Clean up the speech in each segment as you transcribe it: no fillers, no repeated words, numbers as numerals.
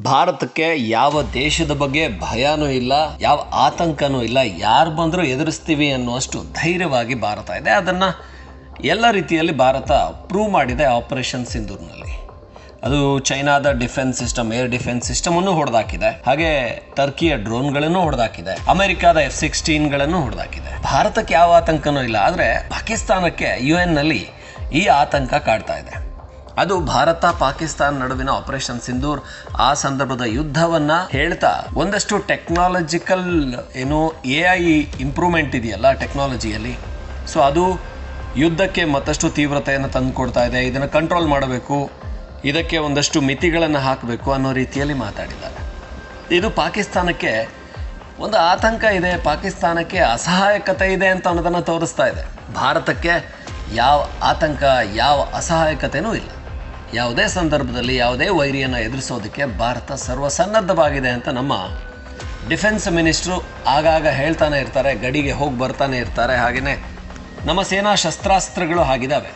ಭಾರತಕ್ಕೆ ಯಾವ ದೇಶದ ಬಗ್ಗೆ ಭಯನೂ ಇಲ್ಲ, ಯಾವ ಆತಂಕನೂ ಇಲ್ಲ. ಯಾರು ಬಂದರೂ ಎದುರಿಸ್ತೀವಿ ಅನ್ನುವಷ್ಟು ಧೈರ್ಯವಾಗಿ ಭಾರತ ಇದೆ. ಅದನ್ನು ಎಲ್ಲ ರೀತಿಯಲ್ಲಿ ಭಾರತ ಪ್ರೂವ್ ಮಾಡಿದೆ ಆಪರೇಷನ್ ಸಿಂಧೂರ್ನಲ್ಲಿ. ಅದು ಚೈನಾದ ಡಿಫೆನ್ಸ್ ಸಿಸ್ಟಮ್, ಏರ್ ಡಿಫೆನ್ಸ್ ಸಿಸ್ಟಮನ್ನು ಹೊಡೆದಾಕಿದೆ. ಹಾಗೆ ಟರ್ಕಿಯ ಡ್ರೋನ್ಗಳನ್ನು ಹೊಡೆದಾಕಿದೆ. ಅಮೆರಿಕಾದ F-16ಗಳನ್ನು ಹೊಡೆದಾಕಿದೆ. ಭಾರತಕ್ಕೆ ಯಾವ ಆತಂಕನೂ ಇಲ್ಲ. ಆದರೆ ಪಾಕಿಸ್ತಾನಕ್ಕೆ UN-ನಲ್ಲಿ ಈ ಆತಂಕ ಕಾಡ್ತಾ ಇದೆ. ಅದು ಭಾರತ ಪಾಕಿಸ್ತಾನ ನಡುವಿನ ಆಪರೇಷನ್ ಸಿಂಧೂರ್ ಆ ಸಂದರ್ಭದ ಯುದ್ಧವನ್ನು ಹೇಳ್ತಾ ಒಂದಷ್ಟು ಟೆಕ್ನಾಲಜಿಕಲ್ AI ಇಂಪ್ರೂವ್ಮೆಂಟ್ ಇದೆಯಲ್ಲ ಟೆಕ್ನಾಲಜಿಯಲ್ಲಿ, ಸೊ ಅದು ಯುದ್ಧಕ್ಕೆ ಮತ್ತಷ್ಟು ತೀವ್ರತೆಯನ್ನು ತಂದುಕೊಡ್ತಾ ಇದೆ. ಇದನ್ನು ಕಂಟ್ರೋಲ್ ಮಾಡಬೇಕು, ಇದಕ್ಕೆ ಒಂದಷ್ಟು ಮಿತಿಗಳನ್ನು ಹಾಕಬೇಕು ಅನ್ನೋ ರೀತಿಯಲ್ಲಿ ಮಾತಾಡಿದ್ದಾರೆ. ಇದು ಪಾಕಿಸ್ತಾನಕ್ಕೆ ಒಂದು ಆತಂಕ ಇದೆ, ಪಾಕಿಸ್ತಾನಕ್ಕೆ ಅಸಹಾಯಕತೆ ಇದೆ ಅಂತ ಅನ್ನೋದನ್ನು ತೋರಿಸ್ತಾ ಇದೆ. ಭಾರತಕ್ಕೆ ಯಾವ ಆತಂಕ, ಯಾವ ಅಸಹಾಯಕತೆಯೂ ಇಲ್ಲ. ಯಾವುದೇ ಸಂದರ್ಭದಲ್ಲಿ ಯಾವುದೇ ವೈರಿಯನ್ನು ಎದುರಿಸೋದಕ್ಕೆ ಭಾರತ ಸರ್ವಸನ್ನದ್ಧವಾಗಿದೆ ಅಂತ ನಮ್ಮ ಡಿಫೆನ್ಸ್ ಮಿನಿಸ್ಟ್ರು ಆಗಾಗ ಹೇಳ್ತಾನೆ ಇರ್ತಾರೆ, ಗಡಿಗೆ ಹೋಗಿ ಬರ್ತಾನೆ ಇರ್ತಾರೆ. ಹಾಗೆಯೇ ನಮ್ಮ ಸೇನಾ ಶಸ್ತ್ರಾಸ್ತ್ರಗಳು ಹಾಗಿದ್ದಾವೆ.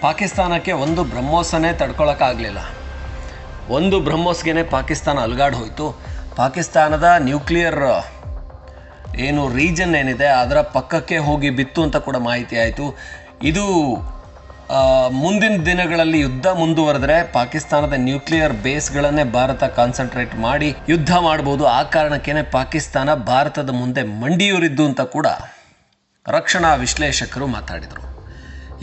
ಪಾಕಿಸ್ತಾನಕ್ಕೆ ಒಂದು ಬ್ರಹ್ಮೋಸನೇ ತಡ್ಕೊಳಕ್ಕಾಗಲಿಲ್ಲ. ಒಂದು ಬ್ರಹ್ಮೋಸ್ಗೆ ಪಾಕಿಸ್ತಾನ ಅಲ್ಗಾಡ್ ಹೋಯಿತು. ಪಾಕಿಸ್ತಾನದ ನ್ಯೂಕ್ಲಿಯರ್ ರೀಜನ್ ಏನಿದೆ ಅದರ ಪಕ್ಕಕ್ಕೆ ಹೋಗಿ ಬಿತ್ತು ಅಂತ ಕೂಡ ಮಾಹಿತಿ ಆಯಿತು. ಇದು ಮುಂದಿನ ದಿನಗಳಲ್ಲಿ ಯುದ್ಧ ಮುಂದುವರೆದರೆ ಪಾಕಿಸ್ತಾನದ ನ್ಯೂಕ್ಲಿಯರ್ ಬೇಸ್ಗಳನ್ನೇ ಭಾರತ ಕಾನ್ಸಂಟ್ರೇಟ್ ಮಾಡಿ ಯುದ್ಧ ಮಾಡ್ಬೋದು. ಆ ಕಾರಣಕ್ಕೇ ಪಾಕಿಸ್ತಾನ ಭಾರತದ ಮುಂದೆ ಮಂಡಿಯೂರಿದ್ದು ಅಂತ ಕೂಡ ರಕ್ಷಣಾ ವಿಶ್ಲೇಷಕರು ಮಾತಾಡಿದರು.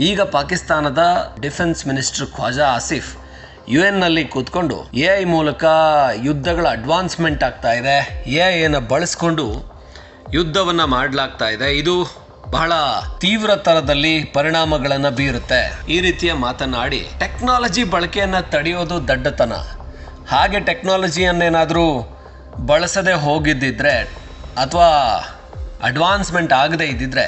ಈಗ ಪಾಕಿಸ್ತಾನದ ಡಿಫೆನ್ಸ್ ಮಿನಿಸ್ಟರ್ ಖ್ವಾಜಾ ಆಸಿಫ್ UN-ನಲ್ಲಿ ಕೂತ್ಕೊಂಡು AI ಮೂಲಕ ಯುದ್ಧಗಳ ಅಡ್ವಾನ್ಸ್ಮೆಂಟ್ ಆಗ್ತಾ ಇದೆ, AI ಬಳಸ್ಕೊಂಡು ಯುದ್ಧವನ್ನು ಮಾಡಲಾಗ್ತಾ ಇದೆ, ಇದು ಬಹಳ ತೀವ್ರ ಥರದಲ್ಲಿ ಪರಿಣಾಮಗಳನ್ನು ಬೀರುತ್ತೆ, ಈ ರೀತಿಯ ಮಾತನಾಡಿ ಟೆಕ್ನಾಲಜಿ ಬಳಕೆಯನ್ನು ತಡೆಯೋದು ದಡ್ಡತನ. ಹಾಗೆ ಟೆಕ್ನಾಲಜಿಯನ್ನೇನಾದರೂ ಬಳಸದೆ ಹೋಗಿದ್ದಿದ್ರೆ ಅಥವಾ ಅಡ್ವಾನ್ಸ್ಮೆಂಟ್ ಆಗದೇ ಇದ್ದಿದ್ರೆ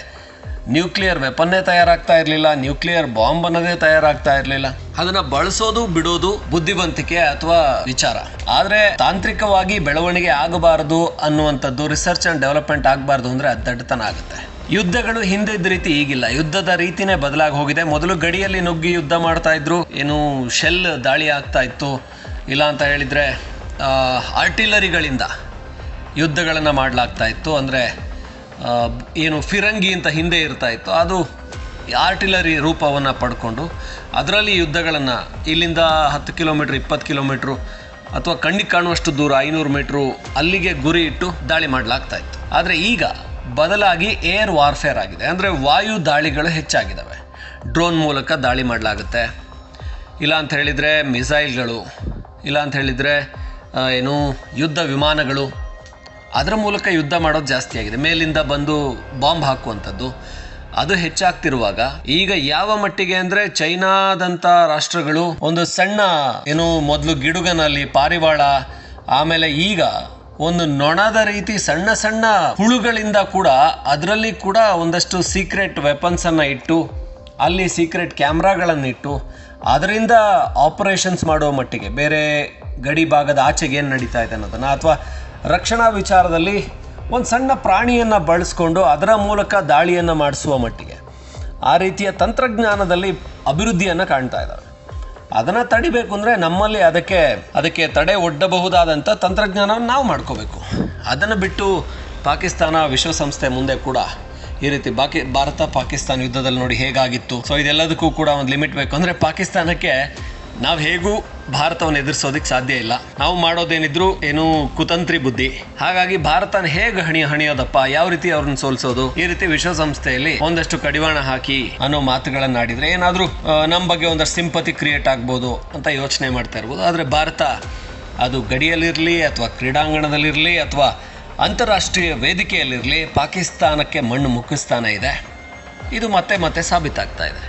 ನ್ಯೂಕ್ಲಿಯರ್ ವೆಪನ್ನೇ ತಯಾರಾಗ್ತಾ ಇರಲಿಲ್ಲ, ನ್ಯೂಕ್ಲಿಯರ್ ಬಾಂಬ್ ಅನ್ನೋದೇ ತಯಾರಾಗ್ತಾ ಇರಲಿಲ್ಲ. ಅದನ್ನು ಬಳಸೋದು ಬಿಡೋದು ಬುದ್ಧಿವಂತಿಕೆ ಅಥವಾ ವಿಚಾರ. ಆದರೆ ತಾಂತ್ರಿಕವಾಗಿ ಬೆಳವಣಿಗೆ ಆಗಬಾರದು ಅನ್ನುವಂಥದ್ದು, ರಿಸರ್ಚ್ ಆ್ಯಂಡ್ ಡೆವಲಪ್ಮೆಂಟ್ ಆಗಬಾರ್ದು ಅಂದರೆ ಅದು ದಡ್ಡತನ ಆಗುತ್ತೆ. ಯುದ್ಧಗಳು ಹಿಂದಿದ್ದ ರೀತಿ ಈಗಿಲ್ಲ, ಯುದ್ಧದ ರೀತಿನೇ ಬದಲಾಗಿ ಹೋಗಿದೆ. ಮೊದಲು ಗಡಿಯಲ್ಲಿ ನುಗ್ಗಿ ಯುದ್ಧ ಮಾಡ್ತಾ ಇದ್ರು, ಶೆಲ್ ದಾಳಿ ಆಗ್ತಾ ಇತ್ತು, ಇಲ್ಲ ಅಂತ ಹೇಳಿದರೆ ಆರ್ಟಿಲರಿಗಳಿಂದ ಯುದ್ಧಗಳನ್ನು ಮಾಡಲಾಗ್ತಾ ಇತ್ತು. ಅಂದರೆ ಫಿರಂಗಿ ಅಂತ ಹಿಂದೆ ಇರ್ತಾ ಇತ್ತು, ಅದು ಆರ್ಟಿಲರಿ ರೂಪವನ್ನು ಪಡ್ಕೊಂಡು ಅದರಲ್ಲಿ ಯುದ್ಧಗಳನ್ನು ಇಲ್ಲಿಂದ 10 ಕಿಲೋಮೀಟ್ರ್ 20 ಕಿಲೋಮೀಟ್ರು ಅಥವಾ ಕಣ್ಣಿಗೆ ಕಾಣುವಷ್ಟು ದೂರ 500 ಮೀಟ್ರು ಅಲ್ಲಿಗೆ ಗುರಿ ಇಟ್ಟು ದಾಳಿ ಮಾಡಲಾಗ್ತಾ ಇತ್ತು. ಆದರೆ ಈಗ ಬದಲಾಗಿ ಏರ್ ವಾರ್ಫೇರ್ ಆಗಿದೆ. ಅಂದರೆ ವಾಯು ದಾಳಿಗಳು ಹೆಚ್ಚಾಗಿದ್ದಾವೆ. ಡ್ರೋನ್ ಮೂಲಕ ದಾಳಿ ಮಾಡಲಾಗುತ್ತೆ, ಇಲ್ಲ ಅಂತ ಹೇಳಿದರೆ ಮಿಸೈಲ್ಗಳು, ಇಲ್ಲ ಅಂತ ಹೇಳಿದರೆ ಯುದ್ಧ ವಿಮಾನಗಳು, ಅದರ ಮೂಲಕ ಯುದ್ಧ ಮಾಡೋದು ಜಾಸ್ತಿ ಆಗಿದೆ. ಮೇಲಿಂದ ಬಂದು ಬಾಂಬ್ ಹಾಕುವಂಥದ್ದು ಅದು ಹೆಚ್ಚಾಗ್ತಿರುವಾಗ ಈಗ ಯಾವ ಮಟ್ಟಿಗೆ ಅಂದರೆ ಚೈನಾದಂಥ ರಾಷ್ಟ್ರಗಳು ಒಂದು ಸಣ್ಣ ಮೊದಲು ಗಿಡುಗನಲ್ಲಿ ಪಾರಿವಾಳ, ಆಮೇಲೆ ಈಗ ಒಂದು ನೊಣದ ರೀತಿ ಸಣ್ಣ ಸಣ್ಣ ಹುಳುಗಳಿಂದ ಕೂಡ ಅದರಲ್ಲಿ ಕೂಡ ಒಂದಷ್ಟು ಸೀಕ್ರೆಟ್ ವೆಪನ್ಸನ್ನು ಇಟ್ಟು ಅಲ್ಲಿ ಸೀಕ್ರೆಟ್ ಕ್ಯಾಮ್ರಾಗಳನ್ನಿಟ್ಟು ಅದರಿಂದ ಆಪರೇಷನ್ಸ್ ಮಾಡೋ ಮಟ್ಟಿಗೆ ಬೇರೆ ಗಡಿ ಭಾಗದ ಆಚೆಗೆ ಏನು ನಡೀತಾ ಇದೆ ಅನ್ನೋದನ್ನು, ಅಥವಾ ರಕ್ಷಣಾ ವಿಚಾರದಲ್ಲಿ ಒಂದು ಸಣ್ಣ ಪ್ರಾಣಿಯನ್ನು ಬಳಸ್ಕೊಂಡು ಅದರ ಮೂಲಕ ದಾಳಿಯನ್ನು ಮಾಡಿಸುವ ಮಟ್ಟಿಗೆ ಆ ರೀತಿಯ ತಂತ್ರಜ್ಞಾನದಲ್ಲಿ ಅಭಿವೃದ್ಧಿಯನ್ನು ಕಾಣ್ತಾ ಇದ್ದಾವೆ. ಅದನ್ನು ತಡಿಬೇಕು ಅಂದರೆ ನಮ್ಮಲ್ಲಿ ಅದಕ್ಕೆ ತಡೆ ಒಡ್ಡಬಹುದಾದಂಥ ತಂತ್ರಜ್ಞಾನವನ್ನು ನಾವು ಮಾಡ್ಕೋಬೇಕು. ಅದನ್ನು ಬಿಟ್ಟು ಪಾಕಿಸ್ತಾನ ವಿಶ್ವಸಂಸ್ಥೆ ಮುಂದೆ ಕೂಡ ಈ ರೀತಿ ಭಾರತ ಪಾಕಿಸ್ತಾನ ಯುದ್ಧದಲ್ಲಿ ನೋಡಿ ಹೇಗಾಗಿತ್ತು, ಸೊ ಇದೆಲ್ಲದಕ್ಕೂ ಕೂಡ ಒಂದು ಲಿಮಿಟ್ ಬೇಕು. ಅಂದರೆ ಪಾಕಿಸ್ತಾನಕ್ಕೆ ನಾವು ಹೇಗೂ ಭಾರತವನ್ನು ಎದುರಿಸೋದಕ್ಕೆ ಸಾಧ್ಯ ಇಲ್ಲ. ನಾವು ಮಾಡೋದೇನಿದ್ರು ಕುತಂತ್ರಿ ಬುದ್ಧಿ. ಹಾಗಾಗಿ ಭಾರತನ ಹೇಗೆ ಹಣಿಯೋದಪ್ಪ, ಯಾವ ರೀತಿ ಅವ್ರನ್ನ ಸೋಲಿಸೋದು, ಈ ರೀತಿ ವಿಶ್ವಸಂಸ್ಥೆಯಲ್ಲಿ ಒಂದಷ್ಟು ಕಡಿವಾಣ ಹಾಕಿ ಅನ್ನೋ ಮಾತುಗಳನ್ನಾಡಿದ್ರೆ ಏನಾದರೂ ನಮ್ಮ ಬಗ್ಗೆ ಒಂದಷ್ಟು ಸಿಂಪತಿ ಕ್ರಿಯೇಟ್ ಆಗ್ಬೋದು ಅಂತ ಯೋಚನೆ ಮಾಡ್ತಾ ಇರ್ಬೋದು. ಆದರೆ ಭಾರತ ಅದು ಗಡಿಯಲ್ಲಿರಲಿ ಅಥವಾ ಕ್ರೀಡಾಂಗಣದಲ್ಲಿರಲಿ ಅಥವಾ ಅಂತಾರಾಷ್ಟ್ರೀಯ ವೇದಿಕೆಯಲ್ಲಿರಲಿ ಪಾಕಿಸ್ತಾನಕ್ಕೆ ಮಣ್ಣು ಮುಕ್ಕಿಸ್ತಾನೆ ಇದೆ. ಇದು ಮತ್ತೆ ಮತ್ತೆ ಸಾಬೀತಾಗ್ತಾ ಇದೆ.